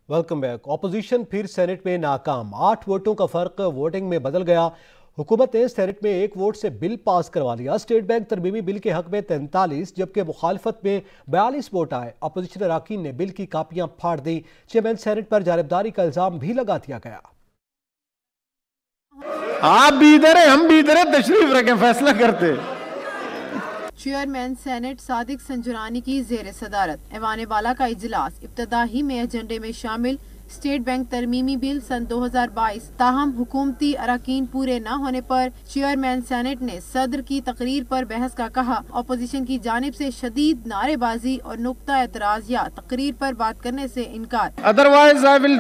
Welcome back. Opposition फिर senate में नाकाम, 8 वोटों का फर्क वोटिंग में बदल गया। हुकूमत ने सेनेट में 1 वोट से बिल पास करवा लिया। स्टेट बैंक तरमीमी बिल के हक में 43 जबकि मुखालफत में 42 वोट आए। अपोजिशन अराकीन ने बिल की कापियां फाड़ दी। चेयरमैन सेनेट पर जानिबदारी का इल्जाम भी लगा दिया गया। आप भी इधर है, हम भी इधर है, तशरीफ रखें, फैसला करते। चेयरमैन सेनेट सादिक संजुरानी की जेर सदारत ऐवान बाला का इजलास इब्तदा ही में एजेंडे में शामिल स्टेट बैंक तरमीमी बिल सन 2022। ताहम हुकूमती अराकीन पूरे न होने पर चेयरमैन सेनेट ने सदर की तकरीर पर बहस का कहा। अपोजिशन की जानिब से शदीद नारेबाजी और नुक्ता एतराज या तकरीर पर बात करने से इनकार। Otherwise I will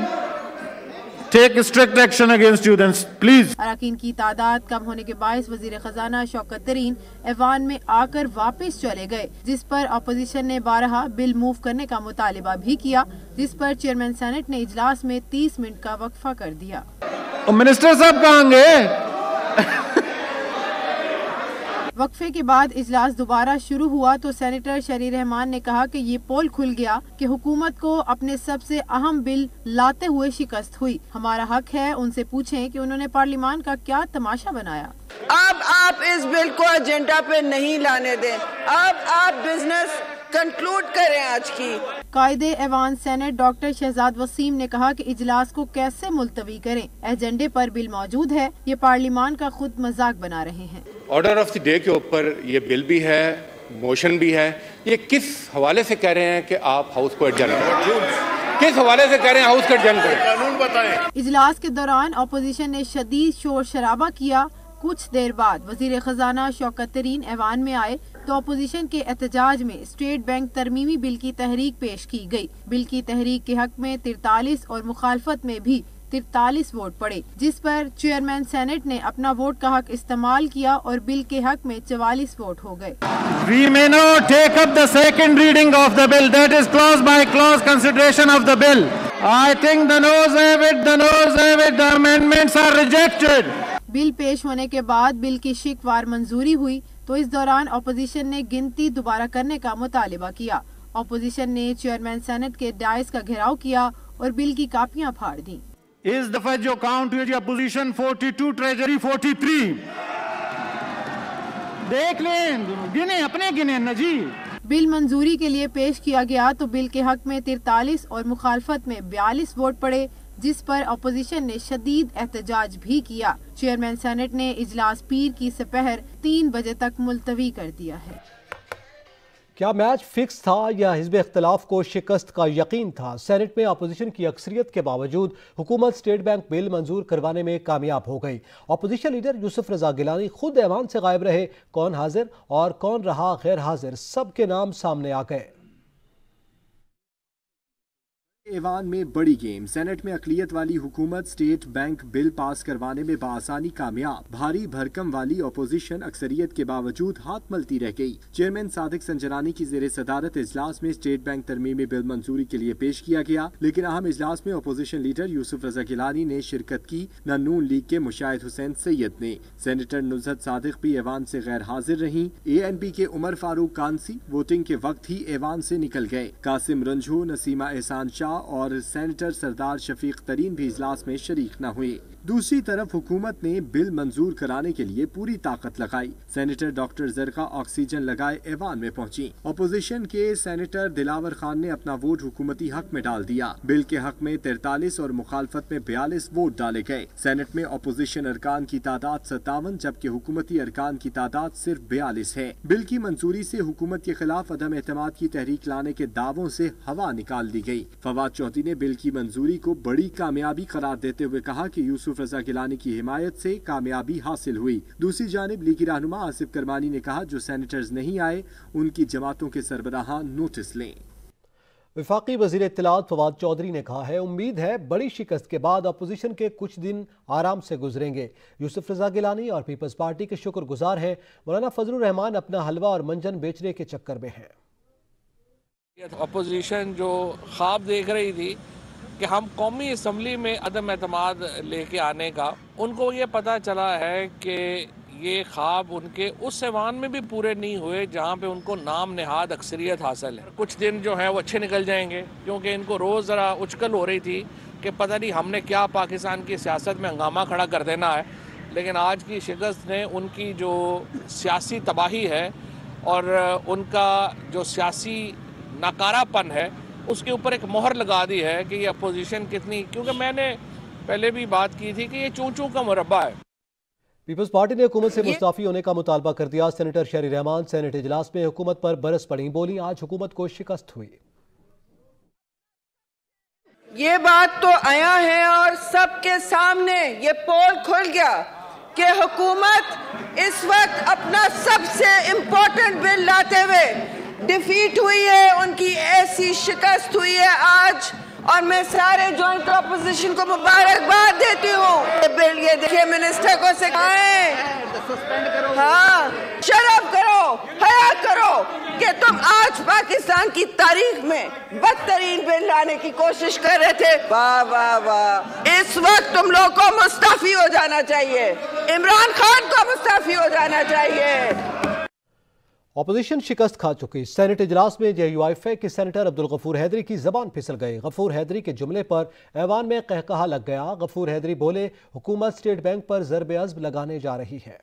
take strict action against students, please. अराकीन की तादाद कम होने के बायस वजीर खजाना शौकत तरीन ऐवान में आकर वापस चले गए, जिस पर अपोजिशन ने 12 बिल मूव करने का मुतालिबा भी किया, जिस पर चेयरमैन सेनेट ने इजलास में 30 मिनट का वक्फा कर दिया। मिनिस्टर साहब कहाँ गए? वक्फे के बाद इजलास दोबारा शुरू हुआ तो सेनेटर शरी रहमान ने कहा कि ये पोल खुल गया कि हुकूमत को अपने सबसे अहम बिल लाते हुए शिकस्त हुई। हमारा हक है उनसे पूछें कि उन्होंने पार्लियामान का क्या तमाशा बनाया। अब आप इस बिल को एजेंडा पे नहीं लाने दें, अब आप बिजनेस कंक्लूड करें। आज की कायदे ऐवान सेनेट डॉक्टर शहजाद वसीम ने कहा कि इजलास को कैसे मुलतवी करें, एजेंडे पर बिल मौजूद है, ये पार्लियामान का खुद मजाक बना रहे हैं। ऑर्डर ऑफ द डे के ऊपर ये बिल भी है, मोशन भी है। ये किस हवाले से कह रहे हैं कि आप हाउस को एडजर्न करें? किस हवाले से कह रहे हैं हाउस को एडजर्न करें? कानून बताएं। इजलास के दौरान अपोजिशन ने शदीद शोर शराबा किया। कुछ देर बाद वजीर खजाना शौकत तरीन ऐवान में आए तो अपोजिशन के एहतजाज में स्टेट बैंक तरमीमी बिल की तहरीक पेश की गई। बिल की तहरीक के हक में 43 और मुखालफत में भी 43 वोट पड़े, जिस पर चेयरमैन सेनेट ने अपना वोट का हक इस्तेमाल किया और बिल के हक में 44 वोट हो गए। We may now take up the second reading of the bill, that is clause by clause consideration of the bill. I think the noes have it, the noes have it, the amendments are rejected. Bill पेश होने के बाद bill की शिकवार मंजूरी हुई तो इस दौरान अपोजिशन ने गिनती दोबारा करने का मुतालिबा किया। अपोजिशन ने चेयरमैन सेनेट के डायस का घेराव किया और बिल की कापियां फाड़ दी। इस दफा जो काउंट हुई अपोजिशन 42, ट्रेजरी 43। देख लें, गिने अपने गिने नजी। बिल मंजूरी के लिए पेश किया गया तो बिल के हक में 43 और मुखालफत में 42 वोट पड़े, जिस पर अपोजिशन ने शदीद एहतजाज भी किया। चेयरमैन सेनेट ने इजलास पीर की सपहर 3 बजे तक मुलतवी कर दिया है। क्या मैच फिक्स था या हिज़्ब इख्तिलाफ को शिकस्त का यकीन था? सेनेट में अपोजिशन की अक्सरियत के बावजूद हुकूमत स्टेट बैंक बिल मंजूर करवाने में कामयाब हो गई। अपोजिशन लीडर यूसुफ रजा गिलानी खुद ऐवान से गायब रहे। कौन हाजिर और कौन रहा गैर हाजिर, सबके नाम सामने आ गए। ऐवान में बड़ी गेम। सेनेट में अकलियत वाली हुकूमत स्टेट बैंक बिल पास करवाने में बासानी कामयाब। भारी भरकम वाली अपोजिशन अक्सरियत के बावजूद हाथ मलती रह गई। चेयरमैन सादिक संजरानी की जेर सदारत इजलास में स्टेट बैंक तरमीमी बिल मंजूरी के लिए पेश किया गया, लेकिन अहम इजलास में अपोजिशन लीडर यूसुफ रजा गिलानी ने शिरकत की, न नून लीग के मुशाहिद हुसैन सैयद ने। सेनेटर नुज़हत सादिक भी ऐवान से गैर हाजिर रही। ANP के उमर फारूक कांसी वोटिंग के वक्त ही ऐवान से निकल गए। कासिम रंझू, नसीमा एहसान शाह और सेनेटर सरदार शफीक तरीन भी इजलास में शरीक न हुए। दूसरी तरफ हुकूमत ने बिल मंजूर कराने के लिए पूरी ताकत लगाई। सेनेटर डॉक्टर जरका ऑक्सीजन लगाए ऐवान में पहुंची। अपोजिशन के सेनेटर दिलावर खान ने अपना वोट हुकूमती हक में डाल दिया। बिल के हक में 43 और मुखालफत में 42 वोट डाले गए। सेनेट में अपोजिशन अरकान की तादाद 57 जबकि हुकूमती अरकान की तादाद सिर्फ 42 है। बिल की मंजूरी से हुकूमत के खिलाफ अदम एतमाद की तहरीक लाने के दावों से हवा निकाल दी गई। फवाद चौधरी ने बिल की मंजूरी को बड़ी कामयाबी करार देते हुए कहा कि यूसुफ रजा गिलानी की हिमायत से कामयाबी हासिल हुई। दूसरी जानिब लीगी रहनुमा आसिफ करमानी ने कहा जो सेनेटर्स नहीं आए उनकी जमातों के सरबराहान नोटिस लें। वफाकी वज़ीर इत्तलात फवाद चौधरी ने कहा है उम्मीद है बड़ी शिकस्त के बाद अपोजिशन के कुछ दिन आराम से गुजरेंगे। यूसुफ रजा गिलानी और पीपल्स पार्टी के शुक्रगुजार हैं। मौलाना फजलुर रहमान अपना हलवा और मंजन बेचने के चक्कर में है। अपोजिशन जो ख्वाब देख रही थी कि हम कौमी असम्बली में अदम एतमाद लेके आने का, उनको ये पता चला है कि ये ख्वाब उनके उस ऐवान में भी पूरे नहीं हुए जहाँ पे उनको नाम नेहाद अक्सरियत हासिल है। कुछ दिन जो है वो अच्छे निकल जाएंगे, क्योंकि इनको रोज़ ज़रा उचकल हो रही थी कि पता नहीं हमने क्या पाकिस्तान की सियासत में हंगामा खड़ा कर देना है। लेकिन आज की शिकस्त ने उनकी जो सियासी तबाही है और उनका जो सियासी नाकारापन है उसके ऊपर एक मोहर लगा दी है कि ये अपोजिशन कितनी, क्योंकि मैंने पहले भी बात की थी कि ये चूं चूं का मुरब्बा है। पीपल्स पार्टी ने हुकूमत से मुस्ताफी होने का मुतालबा कर दिया। सेनेटर शहरी रहमान सेनेट इजलास में हुकूमत पर बरस पड़ी, बोली आज हुकूमत को शिकस्त हुई। ये बात तो आया है और सबके सामने ये पोल खुल गया कि हुकूमत इस वक्त अपना सबसे इम्पोर्टेंट बिल लाते हुए डिफीट हुई है, उनकी ऐसी शिकस्त हुई है आज, और मैं सारे जॉइंट अपोजिशन को मुबारकबाद देती हूँ। बिल ये देखिए मिनिस्टर को सिखाएं, हाँ शर्म करो, हया करो कि तुम आज पाकिस्तान की तारीख में बदतरीन बिल लाने की कोशिश कर रहे थे। वाह वाह वाह, इस वक्त तुम लोग को मुस्ताफी हो जाना चाहिए, इमरान खान को मुस्ताफी हो जाना चाहिए। ऑपोजिशन शिकस्त खा चुकी। सेनेट इजलास में JUIF के सेनेटर अब्दुल गफूर हैदरी की जबान फिसल गई। गफूर हैदरी के जुमले पर ऐवान में कहकहा लग गया। गफूर हैदरी बोले, हुकूमत स्टेट बैंक पर ज़रबे अज़्ब लगाने जा रही है।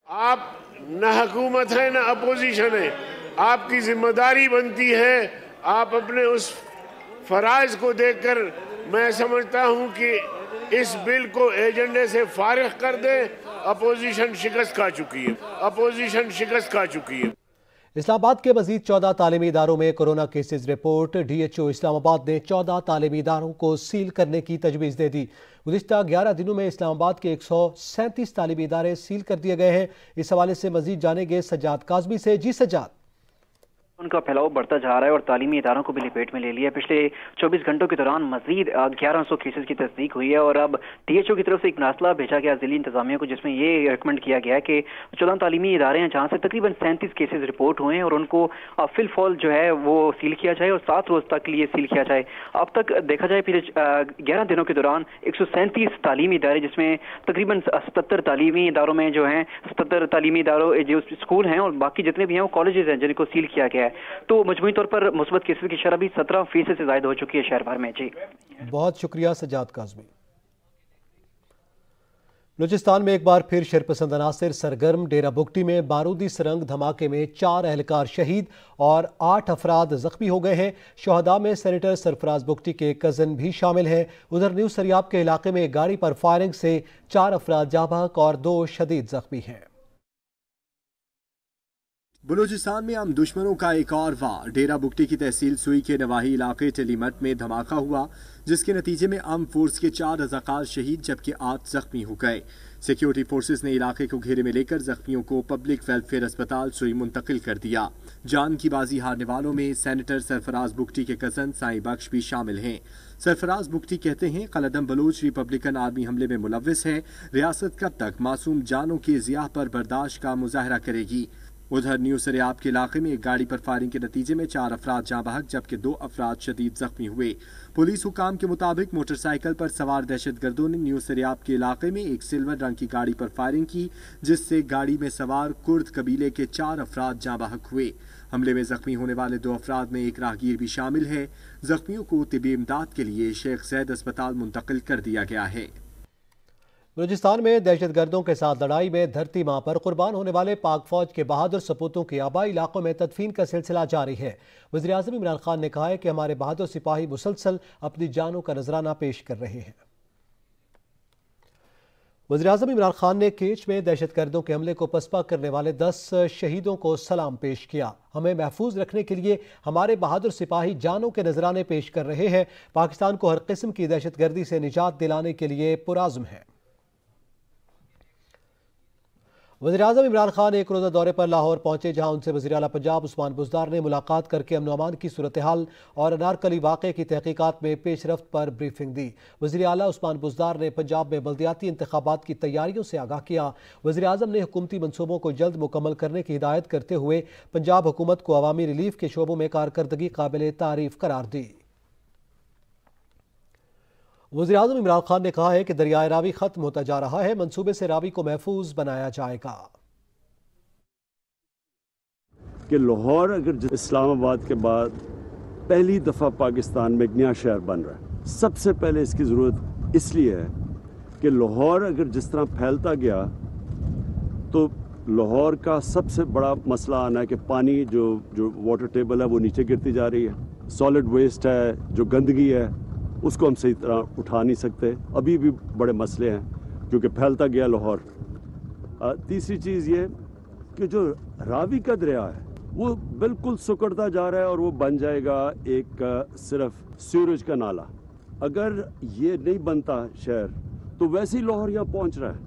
आप न हुकूमत है न अपोजिशन है, आपकी जिम्मेदारी बनती है आप अपने उस फराइज को देखकर मैं समझता हूं कि इस बिल को एजेंडे से फारिग कर दें। अपोजिशन शिकस्त खा चुकी है, अपोजिशन शिकस्त खा चुकी है। इस्लामाबाद के मजीद 14 तालीमी इदारों में corona cases report. DHO Islamabad ने 14 तालीमी इदारों को सील करने की तजवीज़ दे दी। गुज़िश्ता 11 दिनों में इस्लामाबाद के 137 तालीमी इदारे सील कर दिए गए हैं। इस हवाले से मजीद जानेंगे सज्जाद काज़मी से। जी सज्जाद। उनका फैलाव बढ़ता जा रहा है और तालीमी इदारों को भी लपेट में ले लिया। पिछले 24 घंटों के दौरान मजीद 1100 केसेस की तस्दीक हुई है और अब DHO की तरफ से एक मरसला भेजा गया ज़िली इंतजामिया को, जिसमें ये रिकमेंड किया गया है कि 14 तालीमी इदारे हैं जहाँ से तकरीबन 37 केसेस रिपोर्ट हुए हैं और उनको फिल फॉल जो है वो सील किया जाए और 7 रोज तक लिए सील किया जाए। अब तक देखा जाए पिछले 11 दिनों के दौरान 137 तालीमी इदारे, जिसमें तकरीबन 77 तालीमी इदारों में जो हैं 77 तालीमी इदारों जो स्कूल हैं और बाकी जितने भी हैं वो कॉलेजेस हैं जिनको सील किया गया है। तो मजमूई तौर पर मुस्बत केसेस की शरह भी 17% से ज्यादा हो चुकी है शहर भर में। जी बहुत शुक्रिया सज्जाद काज़मी। बलूचिस्तान में एक बार फिर शरपसंद अनासिर सरगर्म। डेरा बुगटी में बारूदी सुरंग धमाके में 4 एहलकार शहीद और 8 अफराद जख्मी हो गए हैं। शहदा में सेनेटर सरफराज बुगटी के कज़न भी शामिल हैं। उधर न्यू सरियाब के इलाके में एक गाड़ी पर फायरिंग से 4 अफराद जाँ बहक और 2 शदीद जख्मी हैं। बलूचिस्तान में आम दुश्मनों का एक और वार। डेरा बुगटी की तहसील सुई के नवाही इलाके टेलीमट में धमाका हुआ, जिसके नतीजे में आर्म फोर्स के 4 रज़ाकार शहीद जबकि 8 जख्मी हो गए। सिक्योरिटी फोर्सेस ने इलाके को घेरे में लेकर जख्मियों को पब्लिक वेलफेयर अस्पताल सुई मुंतकिल कर दिया। जान की बाजी हारने वालों में सेनेटर सरफराज बुगटी के कज़न साईं बख्श भी शामिल हैं। सरफराज बुगटी कहते हैं, कलदम बलोच रिपब्लिकन आर्मी हमले में मुलव्विस है। रियासत कब तक मासूम जानों के ज़िया पर बर्दाश्त का मुजाहरा करेगी। उधर न्यू सरियाब के इलाके में एक गाड़ी पर फायरिंग के नतीजे में 4 अफराद जाँ बहक जबकि 2 अफराद शदीद जख्मी हुए। पुलिस हुकाम के मुताबिक मोटरसाइकिल पर सवार दहशतगर्दों ने न्यू सरियाब के इलाके में एक सिल्वर रंग की गाड़ी पर फायरिंग की, जिससे गाड़ी में सवार कुर्द कबीले के 4 अफराद जाँ बहक हुए। हमले में जख्मी होने वाले 2 अफराद में एक राहगीर भी शामिल है। जख्मियों को तिबी इमदाद के लिए शेख जैद अस्पताल मुंतकिल कर दिया गया है। बलूचिस्तान में दहशतगर्दों के साथ लड़ाई में धरती मां पर कुर्बान होने वाले पाक फौज के बहादुर सपूतों के आबाई इलाकों में तदफीन का सिलसिला जारी है। वज़ीर आज़म इमरान खान ने कहा है कि हमारे बहादुर सिपाही मुसलसल अपनी जानों का नजराना पेश कर रहे हैं। वज़ीर आज़म इमरान खान ने केच में दहशतगर्दों के हमले को पसपा करने वाले 10 शहीदों को सलाम पेश किया। हमें महफूज रखने के लिए हमारे बहादुर सिपाही जानों के नजराने पेश कर रहे हैं। पाकिस्तान को हर किस्म की दहशतगर्दी से निजात दिलाने के लिए पुराज़्म है। वज़ीर आज़म इमरान खान एक रोज़ा दौरे पर लाहौर पहुंचे, जहां उनसे वज़ीर आला पंजाब उस्मान बुज़दार ने मुलाकात करके अमन अमान की सूरत हाल और अनारकली वाक़े की तहकीकात में पेशरफ्त पर ब्रीफिंग दी। वज़ीर आला उस्मान बुज़दार ने पंजाब में बल्दियाती इंतखाबात की तैयारियों से आगाह किया। वज़ीर आज़म ने हुकूमती मनसूबों को जल्द मुकम्मल करने की हिदायत करते हुए पंजाब हुकूमत को अवामी रिलीफ के शोबों में कारकर्दगी काबिल तारीफ करार दी। वज़ीर-ए-आज़म इमरान खान ने कहा है कि दरियाए रावी खत्म होता जा रहा है, मंसूबे से रावी को महफूज बनाया जाएगा। कि लाहौर अगर इस्लामाबाद के बाद पहली दफ़ा पाकिस्तान में एक नया शहर बन रहा है, सबसे पहले इसकी ज़रूरत इसलिए है कि लाहौर अगर जिस तरह फैलता गया तो लाहौर का सबसे बड़ा मसला आना है कि पानी जो वाटर टेबल है वो नीचे गिरती जा रही है, सॉलिड वेस्ट है, जो गंदगी है उसको हम सही तरह उठा नहीं सकते, अभी भी बड़े मसले हैं क्योंकि फैलता गया लाहौर। तीसरी चीज़ ये कि जो रावी का दरिया है वो बिल्कुल सुकड़ता जा रहा है और वो बन जाएगा एक सिर्फ सीवरेज का नाला। अगर ये नहीं बनता शहर तो वैसे ही लाहौर यहाँ पहुँच रहा है।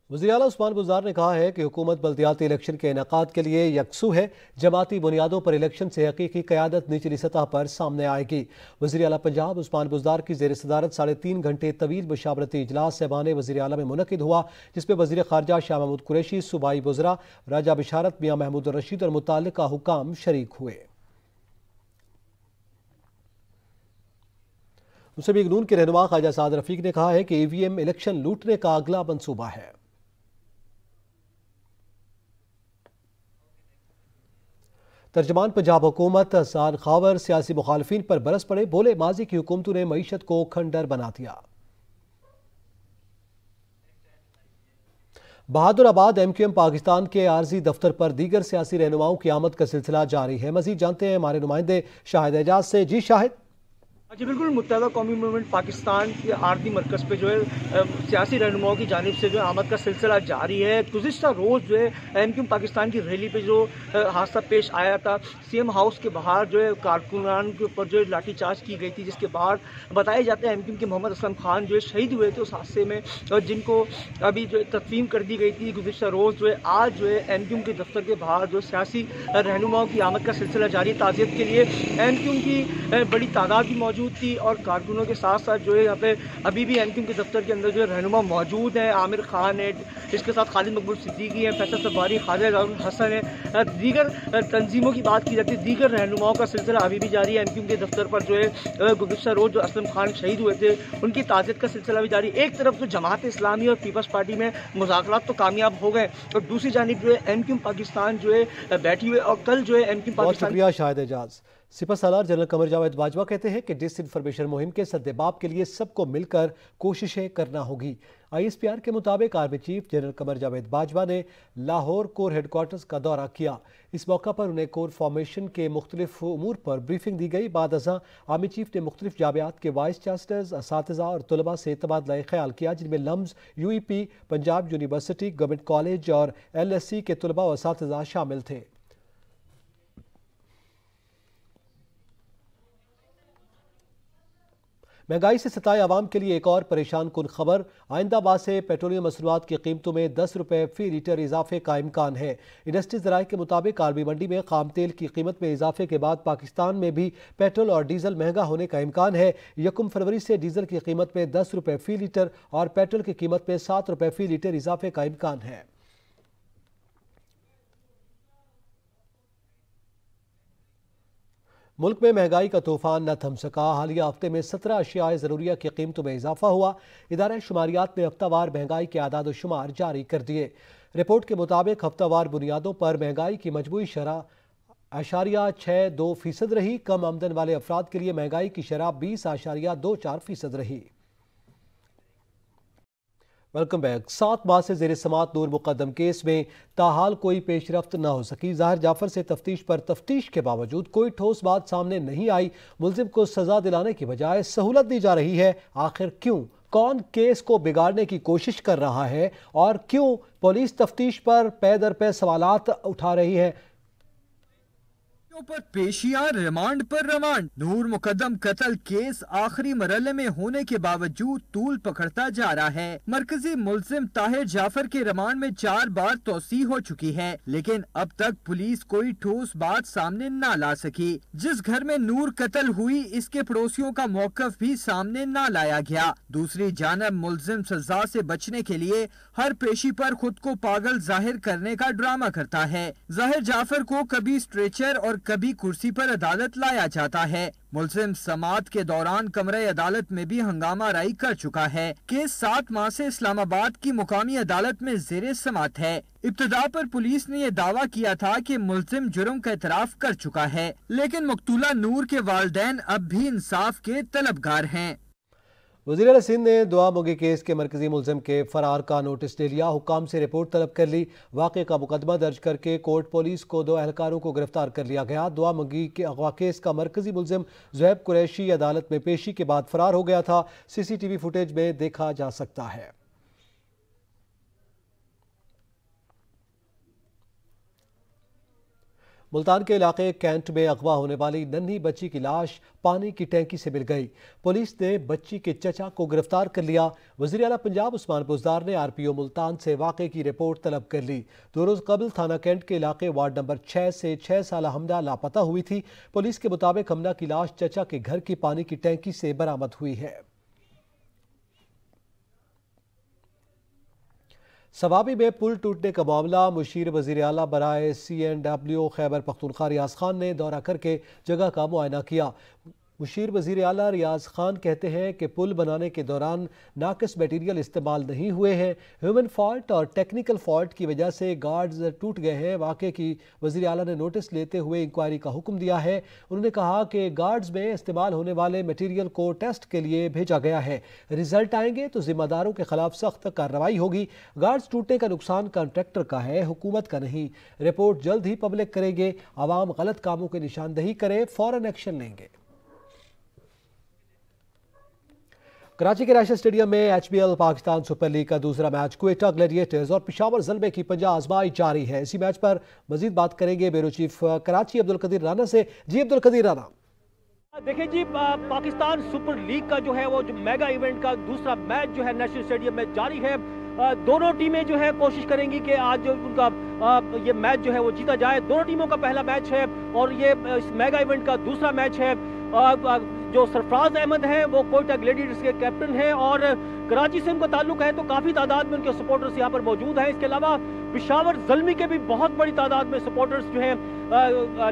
वज़ीर आला उस्मान बुज़दार ने कहा है कि हुकूमत बल्दियाती इलेक्शन के इनेकाद के लिए यकसू है, जमाती बुनियादों पर इलेक्शन से हकीकी क़यादत निचली सतह पर सामने आएगी। वज़ीर आला पंजाब उस्मान बुज़दार की ज़ेर सदारत 3.5 घंटे तवील मशावरती इजलास ऐवान वज़ीर आला में मुनक़िद हुआ, जिसमें वज़ीर ख़ारजा शाह महमूद कुरैशी, सूबाई वज़रा राजा बिशारत मियाँ महमूद रशीद और मुतल्लिक़ा हुकाम शरीक हुए। मुस्लिम लीग नून के रहनुमा ख्वाजा साद रफ़ीक ने कहा है कि EVM इलेक्शन लूटने का अगला मंसूबा है। तर्जमान पंजाब हुकूमत हसन खावर सियासी मुखालफिन पर बरस पड़े, बोले माजी की हुकूमतों ने मईशत को खंडर बना दिया। बहादुराबाद MQM पाकिस्तान के आर्जी दफ्तर पर दीगर सियासी रहनुमाओं की आमद का सिलसिला जारी है। मजीद जानते हैं हमारे नुमाइंदे शाहिद एजाज से। जी शाहिद। जी बिल्कुल, मुत्तहदा कौमी मूवमेंट पाकिस्तान के आर्जी मरकज़ पे जो है सियासी रहनुमाओं की जानिब से जो है आमद का सिलसिला जारी है। गुज़िश्ता रोज़ जो है MQM पाकिस्तान की रैली पे जो हादसा पेश आया था, CM हाउस के बाहर जो है कारकुनान के ऊपर जो है लाठीचार्ज की गई थी, जिसके बाद बताए जाते हैं MQM के मोहम्मद असलम खान जो है शहीद हुए थे उस हादसे में, और जिनको अभी जो है तस्लीम कर दी गई थी। गुज़िश्ता रोज़ जो है आज जो है MQM के दफ्तर के बाहर जो सियासी रहनुमाओं की आमद का सिलसिला जारी है। ताज़ियत के लिए MQM की बड़ी तादाद भी मौजूद थी और कारकुनों के साथ साथ जो है यहाँ पे अभी भी MQM के दफ्तर के अंदर जो है रहनुमा मौजूद हैं। आमिर खान है, इसके साथ खालिद मकबूल सिद्दीकी है, फैसल सब्बारी, ख्वाजा हसन है, दीगर तंजीमों की बात की जाती है, दीगर रहनुमाओं का सिलसिला अभी भी जारी है। MQM के दफ्तर पर जो है गुज़िश्ता रोज़ जो असलम खान शहीद हुए थे उनकी ताज़ियत का सिलसिला भी जारी। एक तरफ तो जमात इस्लामी और पीपल्स पार्टी में मुज़ाकरात तो कामयाब हो गए और दूसरी जानिब जो है MQM पाकिस्तान जो है बैठी हुई, और कल जो है MQM पाकिस्तान। शुक्रिया शाहिद एजाज। सिपह सालार जनरल कमर जावेद बाजवा कहते हैं कि डिसइंफॉर्मेशन मुहिम के सद्देबाब के लिए सबको मिलकर कोशिशें करना होगी। ISPR के मुताबिक army chief general Qamar Javed Bajwa ने लाहौर कोर हेडक्वार्टर्स का दौरा किया। इस मौका पर उन्हें कोर फॉर्मेशन के मुख्तलिफ उमूर पर ब्रीफिंग दी गई। बाद अज़ां आर्मी चीफ ने मुख्तलिफ जामियात के वाइस चांसलर्स, असातिज़ा और तलबा से तबादला ख्याल किया, जिनमें LUMS, UEP, Punjab university, government college और LSE के तलबा और असातिज़ा शामिल थे। महंगाई से सताए आवाम के लिए एक और परेशान कुन खबर। आइंदाबाद से पेट्रोलियम मसनूआत की कीमतों में 10 रुपये फी लीटर इजाफे का इम्कान है। इंडस्ट्री ज़राए के मुताबिक आलमी मंडी में खाम तेल की कीमत में इजाफे के बाद पाकिस्तान में भी पेट्रोल और डीजल महंगा होने का इम्कान है। 1 फरवरी से डीजल की कीमत में 10 रुपये फी लीटर और पेट्रोल की कीमत में 7 रुपये फी लीटर इजाफे का इम्कान है। मुल्क में महंगाई का तूफान न थम सका। हालिया हफ्ते में 17 अशियाए ज़रूरिया की कीमतों में इजाफा हुआ। इदारा शुमारियात ने हफ्तावार महंगाई के आदाद व शुमार जारी कर दिए। रिपोर्ट के मुताबिक हफ्तावार बुनियादों पर महंगाई की मजमूई शरह 0.62% रही। कम आमदन वाले अफराद के लिए महंगाई की शरह 20.24% रही। Welcome back. 7 माह से ज़ेर समात नूर मुकदम केस में ताहाल कोई पेशरफ्त न हो सकी। ज़ाहिर जाफर से तफ्तीश पर तफ्तीश के बावजूद कोई ठोस बात सामने नहीं आई। मुलजिम को सजा दिलाने की बजाय सहूलत दी जा रही है। आखिर क्यों? कौन केस को बिगाड़ने की कोशिश कर रहा है और क्यों पुलिस तफ्तीश पर पै दर पे सवालात उठा रही है? पर पेशियां, रिमांड पर रिमांड। नूर मुकदम कत्ल केस आखिरी मरहले में होने के बावजूद तूल पकड़ता जा रहा है। मरकजी मुलजिम ताहिर जाफर के रिमांड में 4 बार तोसी हो चुकी है, लेकिन अब तक पुलिस कोई ठोस बात सामने न ला सकी। जिस घर में नूर कत्ल हुई, इसके पड़ोसियों का मौकफ भी सामने न लाया गया। दूसरी जानब मुलजिम सजा से बचने के लिए हर पेशी पर खुद को पागल जाहिर करने का ड्रामा करता है। जाहिर जाफर को कभी स्ट्रेचर और कभी कुर्सी पर अदालत लाया जाता है। मुल्जिम समाअत के दौरान कमरे अदालत में भी हंगामा राई कर चुका है। केस 7 माह से इस्लामाबाद की मुकामी अदालत में ज़ेरे समाअत है। इब्तिदा पर पुलिस ने यह दावा किया था कि मुल्जिम जुर्म का एतराफ कर चुका है, लेकिन मकतूला नूर के वालिदैन अब भी इंसाफ के तलबगार हैं। वज़ीर सिंध ने दुआ मुगी केस के मरकजी मुल्जिम के फरार का नोटिस ले लिया। हुकाम से रिपोर्ट तलब कर ली। वाक़े का मुकदमा दर्ज करके कोर्ट पुलिस को 2 एहलकारों को गिरफ्तार कर लिया गया। दुआ मुगी के अगवा केस का मरकजी मुल्जिम ज़ुहैब कुरैशी अदालत में पेशी के बाद फरार हो गया था। CCTV फुटेज में देखा जा सकता है। मुल्तान के इलाके कैंट में अगवा होने वाली नन्ही बच्ची की लाश पानी की टैंकी से मिल गई। पुलिस ने बच्ची के चचा को गिरफ्तार कर लिया। वज़ीर आला पंजाब उस्मान बुज़दार ने RPO मुल्तान से वाक़े की रिपोर्ट तलब कर ली। 2 रोज़ कबल थाना कैंट के इलाके वार्ड नंबर 6 से 6 साल हमदा लापता हुई थी। पुलिस के मुताबिक हमदा की लाश चचा के घर की पानी की टैंकी से बरामद हुई है। सवाबी में पुल टूटने का मामला मुशीर वज़ीर आला बराए CNW खैबर पख्तूनख्वा रियाज खान ने दौरा करके जगह का मुआयना किया। मुशीर वज़ीर आला रियाज खान कहते हैं कि पुल बनाने के दौरान नाकिस मटीरियल इस्तेमाल नहीं हुए हैं। ह्यूमन फॉल्ट और टेक्निकल फॉल्ट की वजह से गार्ड्स टूट गए हैं। वाक़े की वज़ीर आला ने नोटिस लेते हुए इंक्वायरी का हुक्म दिया है। उन्होंने कहा कि गार्ड्स में इस्तेमाल होने वाले मटीरियल को टेस्ट के लिए भेजा गया है। रिजल्ट आएंगे तो जिम्मेदारों के खिलाफ सख्त कार्रवाई होगी। गार्ड्स टूटने का नुकसान कॉन्ट्रैक्टर का है, हुकूमत का नहीं। रिपोर्ट जल्द ही पब्लिक करेंगे। आवाम गलत कामों की निशानदही करे, फौरन एक्शन लेंगे। कराची के नेशनल स्टेडियम में HBL पाकिस्तान सुपर लीग का दूसरा मैच क्वेटा ग्लैडिएटर्स और पेशावर ज़ल्मे की पंजा आजमाई जारी है। इसी मैच पर मजीद बात करेंगे ब्यूरो चीफ कराची अब्दुल कदीर राना से। जी अब्दुल कदीर राना, देखिए जी, पाकिस्तान सुपर लीग का जो है वो जो मेगा इवेंट का दूसरा मैच जो है नेशनल स्टेडियम में जारी है। दोनों टीमें जो है कोशिश करेंगी कि आज जो उनका ये मैच जो है वो जीता जाए। दोनों टीमों का पहला मैच है और ये इस मेगा इवेंट का दूसरा मैच है। जो सरफराज अहमद हैं वो क्वेटा ग्लैडिएटर्स के कैप्टन हैं और कराची से उनका ताल्लुक है, तो काफ़ी तादाद में उनके सपोर्टर्स यहाँ पर मौजूद हैं। इसके अलावा पेशावर ज़ल्मी के भी बहुत बड़ी तादाद में सपोर्टर्स जो हैं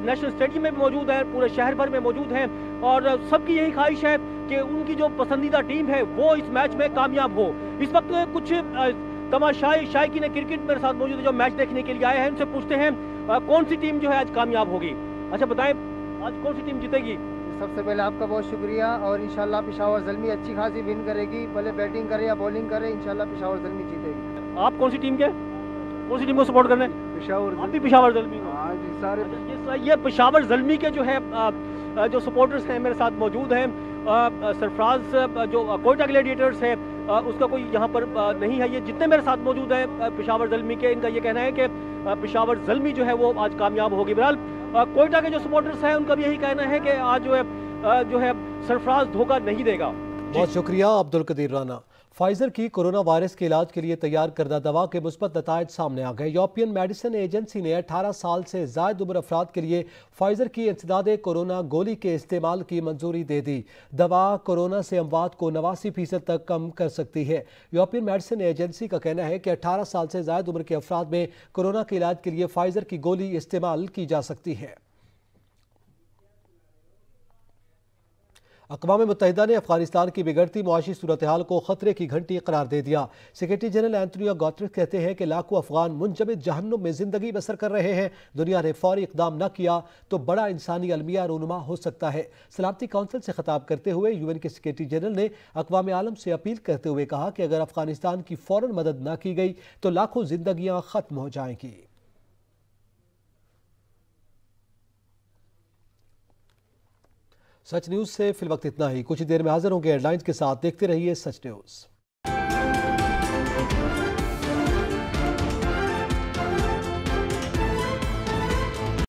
नेशनल स्टेडियम में मौजूद हैं, पूरे शहर भर में मौजूद हैं और सबकी यही ख्वाहिश है कि उनकी जो पसंदीदा टीम है वो इस मैच में कामयाब हो। इस वक्त कुछ तमाशाई शायकीन क्रिकेट मेरे साथ मौजूद है जो मैच देखने के लिए आए हैं। उनसे पूछते हैं कौन सी टीम जो है आज कामयाब होगी। अच्छा बताएं, आज कौन सी टीम जीतेगी? सबसे पहले आपका बहुत शुक्रिया और इंशाल्लाह पेशावर ज़ल्मी अच्छी खासी विन करेगी, भले बैटिंग करे या बॉलिंग करे, इंशाल्लाह पेशावर ज़ल्मी जीतेगी। आप कौन सी टीम के, कौन सी टीम को सपोर्ट करने? पेशावर। आप भी पेशावर ज़ल्मी? हाँ जी, सारे ये पेशावर ज़ल्मी के जो है जो सपोर्टर्स हैं मेरे साथ मौजूद हैं। सरफराज जो क्वेटा ग्लैडिएटर्स है उसका कोई यहाँ पर नहीं है। ये जितने मेरे साथ मौजूद हैं पेशावर ज़ल्मी के, इनका ये कहना है कि पेशावर ज़ल्मी जो है वो आज कामयाब होगी। बहरहाल क्वेटा के जो सपोर्टर्स हैं उनका भी यही कहना है कि आज जो है सरफराज धोखा नहीं देगा। बहुत शुक्रिया अब्दुल कदीर राना। फाइजर की कोरोना वायरस के इलाज के लिए तैयार करदा दवा के मुस्बत नतायज सामने आ गए। यूरोपियन मेडिसिन एजेंसी ने 18 साल से ज़ायद उम्र अफराद के लिए फाइजर की इंसदादे कोरोना गोली के इस्तेमाल की मंजूरी दे दी। दवा कोरोना से अमवात को 89% तक कम कर सकती है। यूरोपियन मेडिसिन एजेंसी का कहना है कि 18 साल से ज़ायद उम्र के अफराद में कोरोना के इलाज के लिए फाइजर की गोली इस्तेमाल की जा सकती है। अक़वाम मुत्तहिदा ने अफगानिस्तान की बिगड़ती मुआशी सूरत हाल को खतरे की घंटी करार दे दिया। सेक्रेटरी जनरल एंटोनियो गुतेरेस कहते हैं कि लाखों अफगान मुंजमद जहन्नुम में जिंदगी बसर कर रहे हैं। दुनिया ने फौरी इकदाम न किया तो बड़ा इंसानी अलमिया रूनुमा हो सकता है। सलामती काउंसिल से खिताब करते हुए UN के सेक्रेटरी जनरल ने अक़वाम आलम से अपील करते हुए कहा कि अगर अफगानिस्तान की फौरन मदद न की गई तो लाखों जिंदगियां खत्म हो जाएंगी। सच न्यूज़ से फिल वक्त इतना ही। कुछ देर में हाजिर होंगे हेडलाइंस के साथ। देखते रहिए सच न्यूज़।